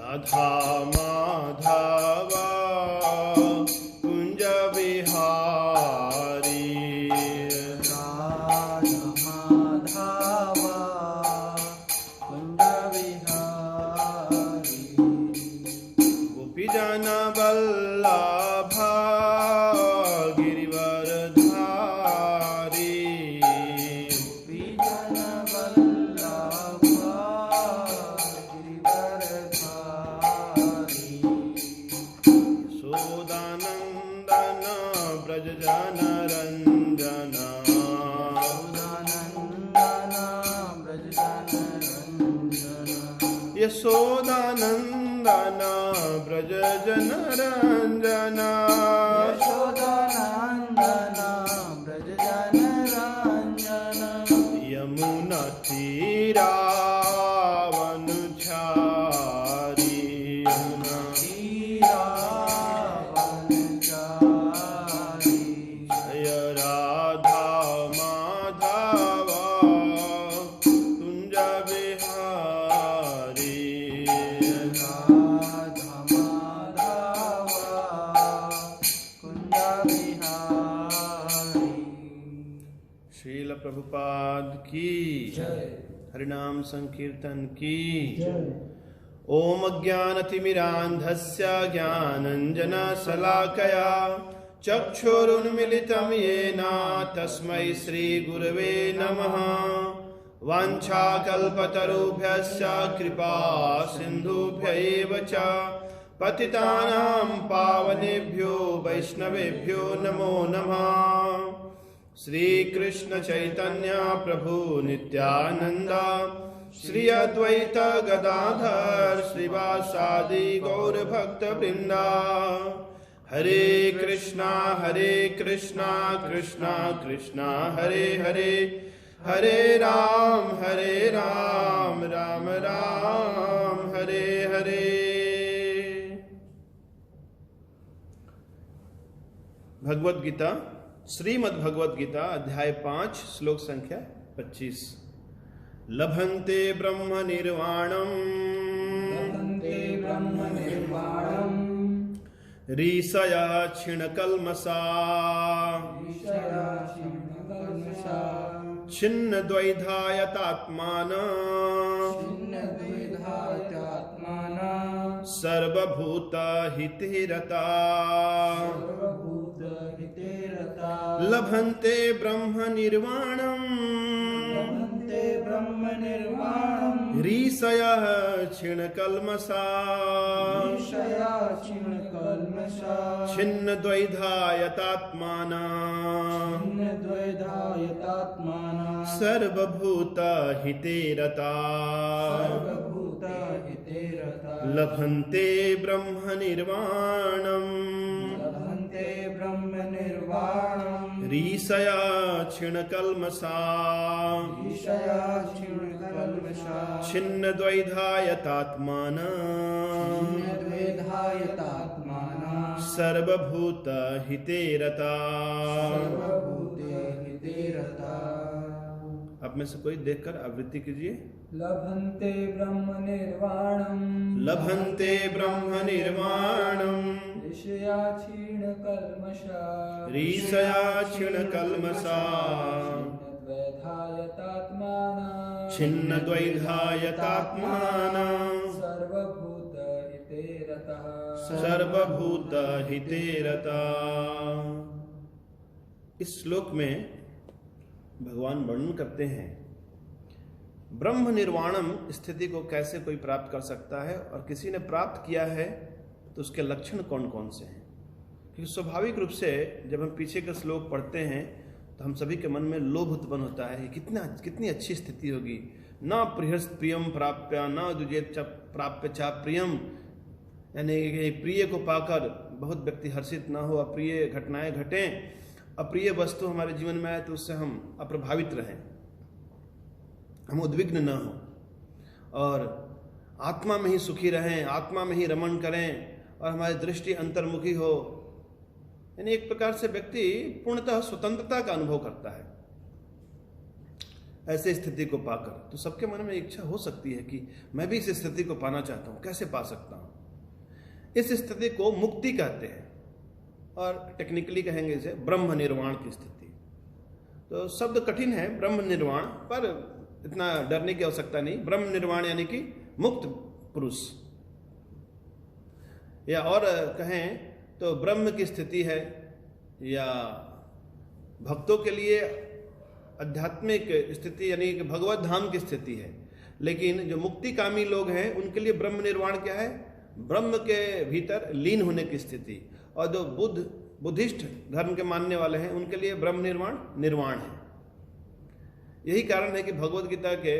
राधा माधवा कुंज विहारी, राधा माधवा कुंज विहारी, गोपीजन वल्लभा गिरिवरधारी, गोपीजन वल्लभा गिरिवरधारी, यशोदानंदन ब्रज जनरंजन, यशोदानंदन ब्रज यशोदानंदन ब्रज जनरंजन, जनरंजन, यशोदानंदन ब्रज जनरंजन, यमुना तीरावनुचारी, यमुना तीरावनचारी, जय राधा माधवा कुंज विहारी, राधा माधवा कुंज विहारी। श्रील प्रभुपाद की जय। हरिनाम संकीर्तन की जय। ओम अज्ञानतिमिरान्धस्य ज्ञानञ्जनशलाकया चक्षुरुन्मिलितं येन तस्मै श्रीगुरवे नमः। वाञ्छाकल्पतरुभ्यश्च कृपा सिन्धुभ्य एव च पतितानां पावनेभ्यो वैष्णवेभ्यो नमो नमः। श्रीकृष्ण चैतन्य प्रभु नित्यानंद श्री अद्वैत गदाधर श्रीवासादि गौर भक्त वृंदा। हरे कृष्णा कृष्णा कृष्णा हरे हरे, हरे राम राम राम हरे हरे। भगवद गीता श्रीमद् भगवद गीता अध्याय 5 श्लोक संख्या 25। लभन्ते ब्रह्म निर्वाणम्, लभन्ते ब्रह्म निर्वाणम्, ऋषया क्षीणकल्मषा, ऋषया क्षीणकल्मषा, छिन्न द्वैधायतात्मान, छिन्नद्वैधायतात्माना, सर्वभूत हिते रता। सर्वभूतहिते रता। लभन्ते ब्रह्म निर्वाणम्, लभन्ते ब्रह्म निर्वाणम्, ऋषयः क्षीणकल्मषा, ऋषया क्षीणकल्मषा, छिन्न द्वैधायतात्माना, छिन्नद्वैधायतात्माना, सर्वभूत हिते रता। सर्वभूतहिते रता। लभन्ते ब्रह्म निर्वाणम्, लभन्ते ब्रह्म निर्वाणम्, ऋषया क्षीणकल्मषा, ऋषया क्षीणकल्मषा, छिन्न द्वैधायतात्माना, छिन्नद्वैधायतात्माना, सर्वभूत हिते रता। सर्वभूतहिते रता। आप में से कोई देखकर आवृत्ति कीजिए। लभन्ते ब्रह्म निर्वाणम्, लभन्ते ब्रह्म निर्वाणम्, ऋषया क्षीणकल्मषा, ऋषया क्षीणकल्मषा, छिन्नद्वैधायतात्माना, छिन्न द्वैधायतात्माना, सर्वभूतहिते रतः। सर्वभूत हिते रता। इस श्लोक में भगवान वर्णन करते हैं ब्रह्म निर्वाणम स्थिति को कैसे कोई प्राप्त कर सकता है, और किसी ने प्राप्त किया है तो उसके लक्षण कौन कौन से हैं। क्योंकि स्वाभाविक रूप से जब हम पीछे के श्लोक पढ़ते हैं तो हम सभी के मन में लोभ उत्पन्न होता है, कितनी अच्छी स्थिति होगी। न प्रियम प्राप्य न द्विजेत प्राप्य चा प्रियम, यानी प्रिय को पाकर बहुत व्यक्ति हर्षित ना हो, अप्रिय घटनाएं घटें, अप्रिय वस्तु हमारे जीवन में आए तो उससे हम अप्रभावित रहें, हम उद्विग्न न हो, और आत्मा में ही सुखी रहें, आत्मा में ही रमण करें, और हमारी दृष्टि अंतर्मुखी हो। यानी एक प्रकार से व्यक्ति पूर्णतः स्वतंत्रता का अनुभव करता है। ऐसे स्थिति को पाकर। तो सबके मन में इच्छा हो सकती है कि मैं भी इस स्थिति को पाना चाहता हूँ, कैसे पा सकता हूँ। इस स्थिति को मुक्ति कहते हैं, और टेक्निकली कहेंगे इसे ब्रह्म निर्वाण की स्थिति। तो शब्द कठिन है ब्रह्म निर्वाण, पर इतना डरने की आवश्यकता नहीं। ब्रह्म निर्वाण यानी कि मुक्त पुरुष, या और कहें तो ब्रह्म की स्थिति है, या भक्तों के लिए आध्यात्मिक स्थिति यानी कि भगवत धाम की स्थिति है। लेकिन जो मुक्तिकामी लोग हैं उनके लिए ब्रह्म निर्वाण क्या है? ब्रह्म के भीतर लीन होने की स्थिति। और जो बुद्धिस्ट धर्म के मानने वाले हैं उनके लिए ब्रह्म निर्वाण है। यही कारण है कि भगवत गीता के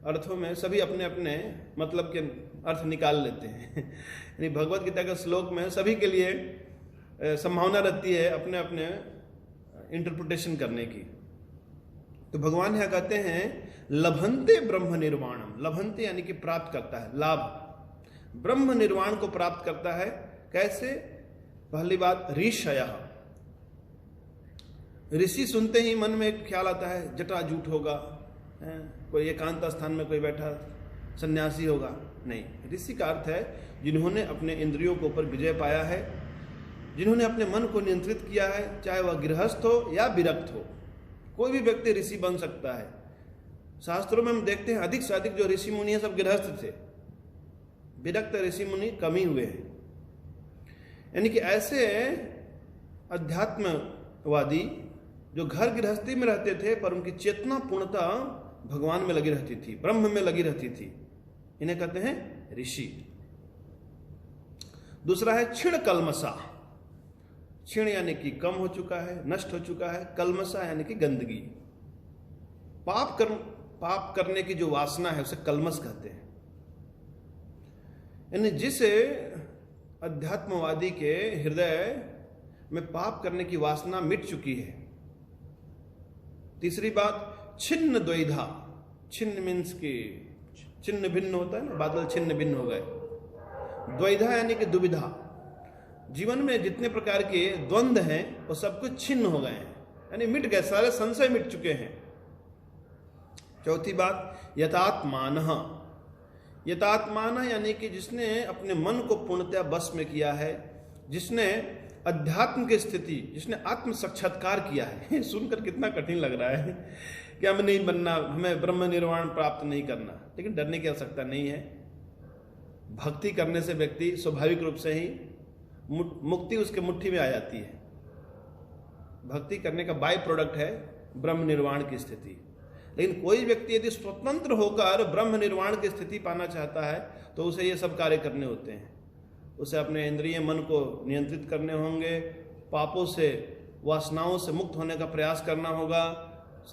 अर्थों में सभी अपने अपने मतलब के अर्थ निकाल लेते हैं। यानी भगवत गीता के श्लोक में सभी के लिए संभावना रहती है अपने अपने इंटरप्रिटेशन करने की। तो भगवान यहाँ कहते हैं लभंते ब्रह्म निर्वाणम। लभंते यानी कि प्राप्त करता है, लाभ। ब्रह्म निर्वाण को प्राप्त करता है कैसे? पहली बात ऋषयः। ऋषि सुनते ही मन में एक ख्याल आता है जटाजूट होगा, कोई एकांत स्थान में कोई बैठा सन्यासी होगा। नहीं, ऋषि का अर्थ है जिन्होंने अपने इंद्रियों के ऊपर विजय पाया है, जिन्होंने अपने मन को नियंत्रित किया है, चाहे वह गृहस्थ हो या विरक्त हो। कोई भी व्यक्ति ऋषि बन सकता है। शास्त्रों में हम देखते हैं अधिक से अधिक जो ऋषि मुनि है सब गृहस्थ थे, विरक्त ऋषि मुनि कम ही हुए हैं। यानी कि ऐसे अध्यात्मवादी जो घर गृहस्थी में रहते थे पर उनकी चेतना पूर्णता भगवान में लगी रहती थी, ब्रह्म में लगी रहती थी, इन्हें कहते हैं ऋषि। दूसरा है क्षीण कलमसा। क्षीण यानी कि कम हो चुका है, नष्ट हो चुका है। कलमसा यानी कि गंदगी। पाप करने की जो वासना है उसे कलमस कहते हैं। यानी जिस अध्यात्मवादी के हृदय में पाप करने की वासना मिट चुकी है। तीसरी बात छिन्न द्वैधा। छिन्न मीन्स की छिन्न भिन्न होता है ना, बादल छिन्न भिन्न हो गए। द्वैधा यानी कि दुविधा। जीवन में जितने प्रकार के द्वंद्व हैं वो सब कुछ छिन्न हो गए हैं, यानी मिट गए, सारे संशय मिट चुके हैं। चौथी बात यतात्मान। यतात्मान यानी कि जिसने अपने मन को पूर्णतया बस में किया है, जिसने अध्यात्म की स्थिति, जिसने आत्म साक्षात्कार किया है। सुनकर कितना कठिन लग रहा है कि हमें नहीं बनना, हमें ब्रह्म निर्वाण प्राप्त नहीं करना, लेकिन डरने की आवश्यकता नहीं है। भक्ति करने से व्यक्ति स्वाभाविक रूप से ही मुक्ति उसके मुट्ठी में आ जाती है। भक्ति करने का बाय प्रोडक्ट है ब्रह्म निर्वाण की स्थिति। लेकिन कोई व्यक्ति यदि स्वतंत्र होकर ब्रह्म निर्वाण की स्थिति पाना चाहता है तो उसे ये सब कार्य करने होते हैं। उसे अपने इंद्रिय मन को नियंत्रित करने होंगे, पापों से वासनाओं से मुक्त होने का प्रयास करना होगा,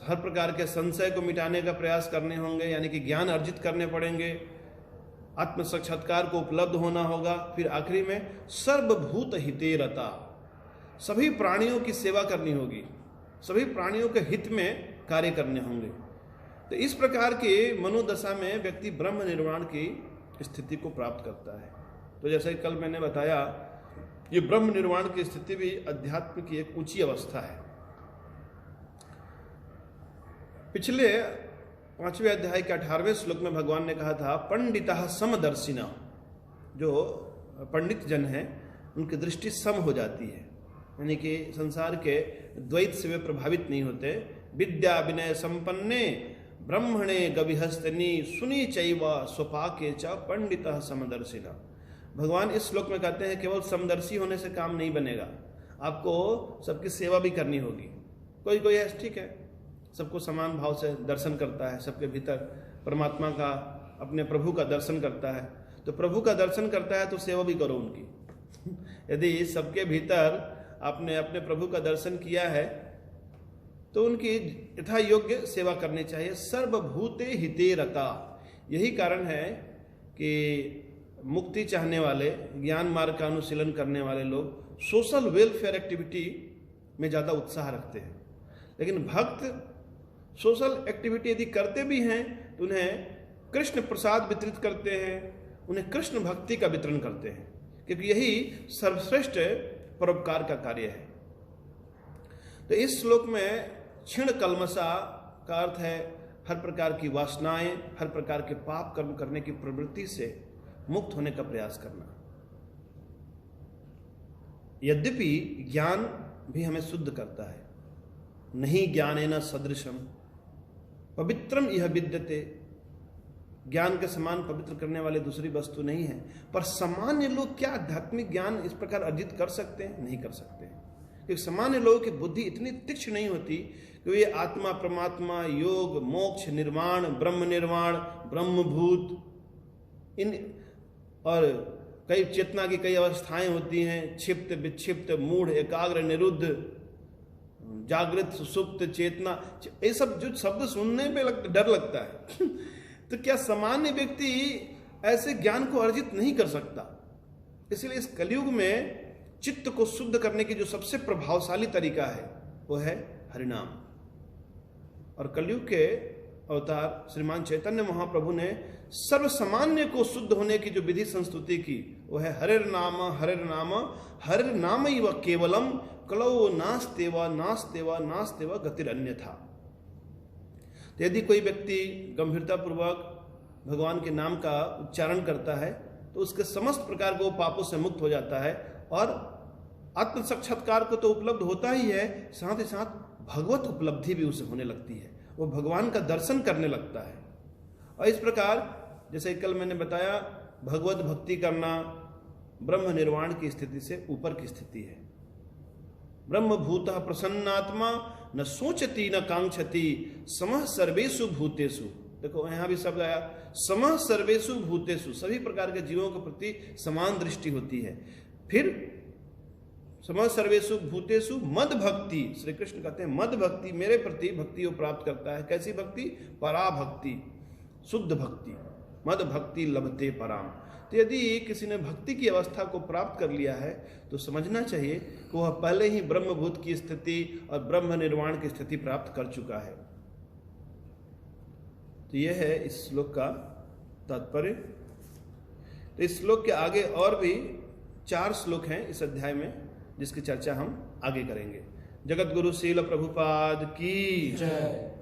हर प्रकार के संशय को मिटाने का प्रयास करने होंगे, यानी कि ज्ञान अर्जित करने पड़ेंगे, आत्म साक्षात्कार को उपलब्ध होना होगा। फिर आखिरी में सर्वभूत हिते रता, सभी प्राणियों की सेवा करनी होगी, सभी प्राणियों के हित में कार्य करने होंगे। तो इस प्रकार की मनोदशा में व्यक्ति ब्रह्म निर्वाण की स्थिति को प्राप्त करता है। तो जैसे कल मैंने बताया, ये ब्रह्म निर्वाण की स्थिति भी अध्यात्म की एक ऊंची अवस्था है। पिछले 5वें अध्याय के 18वें श्लोक में भगवान ने कहा था पंडितः समदर्शिना। जो पंडित जन हैं उनकी दृष्टि सम हो जाती है, यानी कि संसार के द्वैत से वे प्रभावित नहीं होते। विद्या विनय संपन्ने ब्रह्मणे गविहस्तनी सुनी चैव स्वपाके च पंडितः समदर्शिना। भगवान इस श्लोक में कहते हैं केवल समदर्शी होने से काम नहीं बनेगा, आपको सबकी सेवा भी करनी होगी। कोई कोई है ठीक है, सबको समान भाव से दर्शन करता है, सबके भीतर परमात्मा का, अपने प्रभु का दर्शन करता है, तो प्रभु का दर्शन करता है तो सेवा भी करो उनकी। यदि सबके भीतर आपने अपने प्रभु का दर्शन किया है तो उनकी यथा योग्य सेवा करनी चाहिए। सर्वभूते हिते रता। यही कारण है कि मुक्ति चाहने वाले, ज्ञान मार्ग का अनुशीलन करने वाले लोग सोशल वेलफेयर एक्टिविटी में ज़्यादा उत्साह रखते हैं। लेकिन भक्त सोशल एक्टिविटी यदि करते भी हैं तो उन्हें कृष्ण प्रसाद वितरित करते हैं, उन्हें कृष्ण भक्ति का वितरण करते हैं, क्योंकि यही सर्वश्रेष्ठ परोपकार का कार्य है। तो इस श्लोक में क्षीण कलमसा का अर्थ है हर प्रकार की वासनाएं, हर प्रकार के पाप कर्म करने की प्रवृत्ति से मुक्त होने का प्रयास करना। यद्यपि ज्ञान भी हमें शुद्ध करता है, नहीं ज्ञानेन सदृशम पवित्रम यह विद्यते, ज्ञान के समान पवित्र करने वाले दूसरी वस्तु नहीं है। पर सामान्य लोग क्या आध्यात्मिक ज्ञान इस प्रकार अर्जित कर सकते हैं? नहीं कर सकते, क्योंकि सामान्य लोगों की बुद्धि इतनी तीक्ष्ण नहीं होती कि वे आत्मा, परमात्मा, योग, मोक्ष, निर्वाण, ब्रह्मभूत इन और कई चेतना की कई अवस्थाएं होती हैं, क्षिप्त, विक्षिप्त, मूढ़, एकाग्र, निरुद्ध, जागृत, सुसुप्त, चेतना, ये सब जो शब्द सुनने पे डर लगता है तो क्या सामान्य व्यक्ति ऐसे ज्ञान को अर्जित नहीं कर सकता? इसलिए इस कलयुग में चित्त को शुद्ध करने की जो सबसे प्रभावशाली तरीका है वो है हरिनाम। और कलयुग के अवतार श्रीमान चैतन्य महाप्रभु ने सर्वसामान्य को शुद्ध होने की जो विधि संस्तुति की वो है हरिर नाम हरिर नाम व केवलम कलौ नास्तेवा गतिरन्यथा। तो यदि कोई व्यक्ति गंभीरता पूर्वक भगवान के नाम का उच्चारण करता है तो उसके समस्त प्रकार के पापों से मुक्त हो जाता है और आत्म साक्षात्कार को तो उपलब्ध होता ही है, साथ ही साथ भगवत उपलब्धि भी उसे होने लगती है, वो भगवान का दर्शन करने लगता है। और इस प्रकार जैसे कल मैंने बताया, भगवत भक्ति करना ब्रह्म निर्वाण की स्थिति से ऊपर की स्थिति है। ब्रह्मभूतः प्रसन्नात्मा न सोचती न कांक्षति समः सर्वेषु भूतेषु। देखो यहां भी शब्द आया समः सर्वेषु भूतेषु, सभी प्रकार के जीवों के प्रति समान दृष्टि होती है। फिर समः सर्वेषु भूतेषु मद भक्ति, श्री कृष्ण कहते हैं मद भक्ति, मेरे प्रति भक्ति को प्राप्त करता है। कैसी भक्ति? पराभक्ति, शुद्ध भक्ति, मद भक्ति लभते पराम। तो यदि किसी ने भक्ति की अवस्था को प्राप्त कर लिया है तो समझना चाहिए कि वह पहले ही ब्रह्मभूत की स्थिति और ब्रह्म निर्वाण की स्थिति प्राप्त कर चुका है। तो यह है इस श्लोक का तात्पर्य। तो इस श्लोक के आगे और भी 4 श्लोक हैं इस अध्याय में, जिसकी चर्चा हम आगे करेंगे। जगत गुरु श्रील प्रभुपाद की जय।